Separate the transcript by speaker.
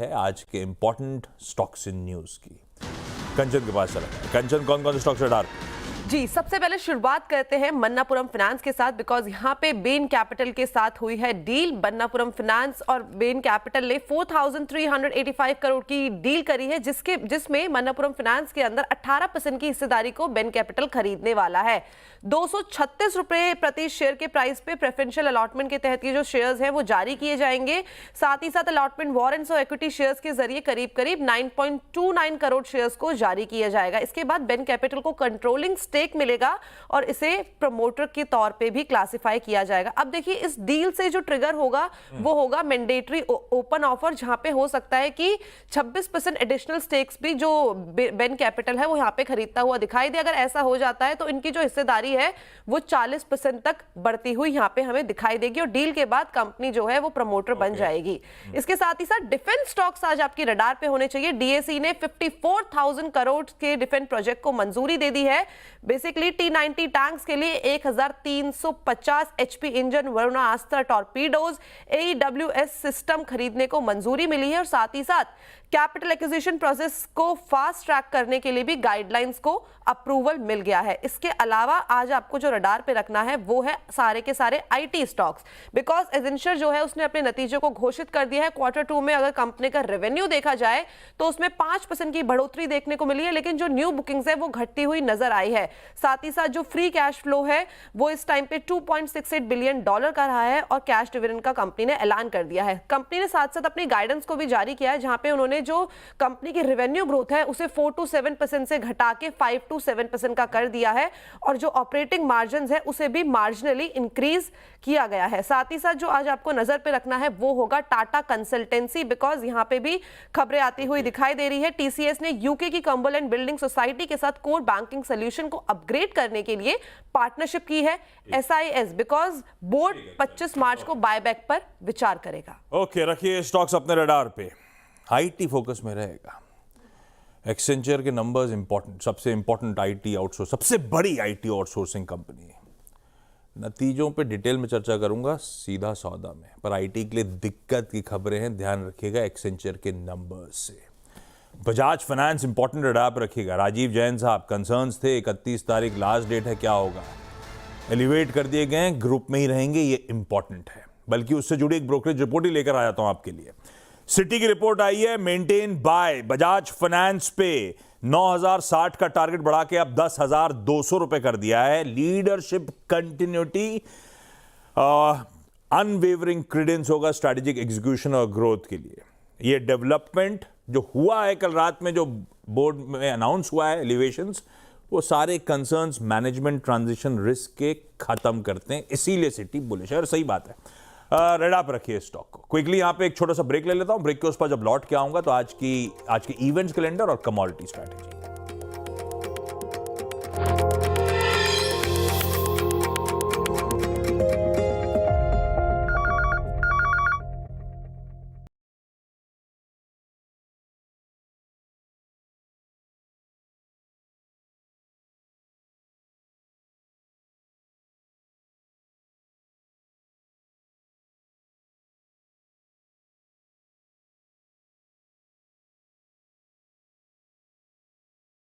Speaker 1: है आज के इंपॉर्टेंट स्टॉक्स इन न्यूज की। कंचन के पास चला गया। कंचन, कौन कौन से स्टॉक्स रडार?
Speaker 2: जी, सबसे पहले शुरुआत करते हैं मन्नापुरम फाइनेंस के साथ, बिकॉज यहाँ पे बेन कैपिटल के साथ हुई है डील। मन्नापुरम फाइनेंस और बेन कैपिटल ने 4,385 करोड़ की डील करी है, जिसमें मन्नापुरम फाइनेंस के अंदर 18% की हिस्सेदारी को बेन कैपिटल खरीदने वाला है। 236 रुपए प्रति शेयर के प्राइस पे प्रेफरेंशियल अलॉटमेंट के तहत ये जो शेयर्स हैं वो जारी किए जाएंगे। साथ ही साथ अलॉटमेंट वारंट्स और इक्विटी शेयर्स के जरिए करीब करीब 9.29 करोड़ शेयर्स को जारी किया जाएगा। इसके बाद बेन कैपिटल को कंट्रोलिंग स्टेक मिलेगा और इसे प्रमोटर के तौर पे भी क्लासिफाई किया जाएगा। अब देखिए, इस डील से जो ट्रिगर होगा वो होगा मैंडेटरी ओपन ऑफर, जहां पे हो सकता है कि 26% एडिशनल स्टेक्स भी जो बेन कैपिटल है वो यहां पे खरीदता हुआ दिखाई दे। अगर ऐसा हो जाता है तो इनकी जो हिस्सेदारी है वो 40% तक बढ़ती हुई यहां पे हमें दिखाई देगी और डील के बाद कंपनी जो है वो प्रमोटर बन जाएगी। इसके साथ ही साथ डिफेंस स्टॉक्स आज आपकी रडार पे होने चाहिए। डीएसी ने 54,000 करोड़ के डिफेंस प्रोजेक्ट को मंजूरी दे दी है। बेसिकली T-90 टैंक्स के लिए 1350 HP इंजन, वरुणा अस्त्र टॉर्पीडोज, AEWS सिस्टम खरीदने को मंजूरी मिली है और साथ ही साथ कैपिटल एक्विजिशन प्रोसेस को फास्ट ट्रैक करने के लिए भी गाइडलाइंस को अप्रूवल मिल गया है। इसके अलावा आज आपको जो रडार पे रखना है वो है सारे के सारे आईटी स्टॉक्स, बिकॉज एजेंशियर जो है उसने अपने नतीजों को घोषित कर दिया है। Q2 में अगर कंपनी का रेवेन्यू देखा जाए तो उसमें 5% की बढ़ोतरी देखने को मिली है, लेकिन जो न्यू बुकिंग्स है वो घटती हुई नजर आई है। साथ ही साथ जो फ्री कैश फ्लो है वो इस टाइम पे $2.68 बिलियन का रहा है और कैश डिविडेंड का कंपनी ने ऐलान कर दिया है। कंपनी ने साथ साथ अपनी गाइडेंस को भी जारी किया है, जहां पे उन्होंने जो कंपनी की रेवेन्यू ग्रोथ है उसे 4 to 7% से घटा के 5 to 7% का कर दिया है और जो ऑपरेटिंग मार्जिन है उसे भी मार्जिनली इंक्रीज किया गया है। साथ ही साथ जो आज आपको नजर पे रखना है वो होगा टाटा कंसल्टेंसी, बिकॉज यहां पे भी खबरें आती हुई दिखाई दे रही है। टीसीएस ने यूके की कम्बरलैंड बिल्डिंग सोसाइटी के साथ कोर बैंकिंग सोल्यूशन को अपग्रेड करने के लिए पार्टनरशिप की है। SIS, बिकॉज बोर्ड 25 मार्च को बायबैक पर विचार करेगा।
Speaker 1: ओके, रखिए स्टॉक्स अपने रडार पे। आईटी फोकस में रहेगा। एक्सेंचर के नंबर्स इंपॉर्टेंट, सबसे इंपॉर्टेंट आईटी आउटसोर्स, सबसे बड़ी आईटी आउटसोर्सिंग कंपनी है। नतीजों पे डिटेल में चर्चा करूंगा सीधा सौदा में, पर आईटी के लिए दिक्कत की खबरें हैं, ध्यान रखिएगा एक्सेंचर के नंबर्स से। बजाज फाइनेंस इंपॉर्टेंट रडार पर रखिएगा। राजीव जैन साहब कंसर्न्स थे, 31 तारीख लास्ट डेट है, क्या होगा? एलिवेट कर दिए गए, ग्रुप में ही रहेंगे, ये इंपॉर्टेंट है। बल्कि उससे जुड़ी एक ब्रोकरेज रिपोर्ट ही लेकर आ जाता हूं आपके लिए। सिटी की रिपोर्ट आई है, मेंटेन बाय बजाज फाइनेंस पे 9,060 का टारगेट बढ़ा के अब 10,200 रुपए कर दिया है। लीडरशिप कंटिन्यूटी, अनवेवरिंग क्रेडेंस होगा स्ट्रैटेजिक एग्जीक्यूशन और ग्रोथ के लिए। ये डेवलपमेंट जो हुआ है कल रात में, जो बोर्ड में अनाउंस हुआ है एलिवेशंस, वो सारे कंसर्न्स मैनेजमेंट ट्रांजिशन रिस्क के खत्म करते हैं, इसीलिए सिटी बुलिश है और सही बात है। रेड आप रखिए स्टॉक को। क्विकली यहाँ पे एक छोटा सा ब्रेक ले लेता हूँ। ब्रेक के उस पर जब लौट के आऊंगा तो आज की इवेंट्स कैलेंडर और कमोडिटी स्ट्रैटेजी।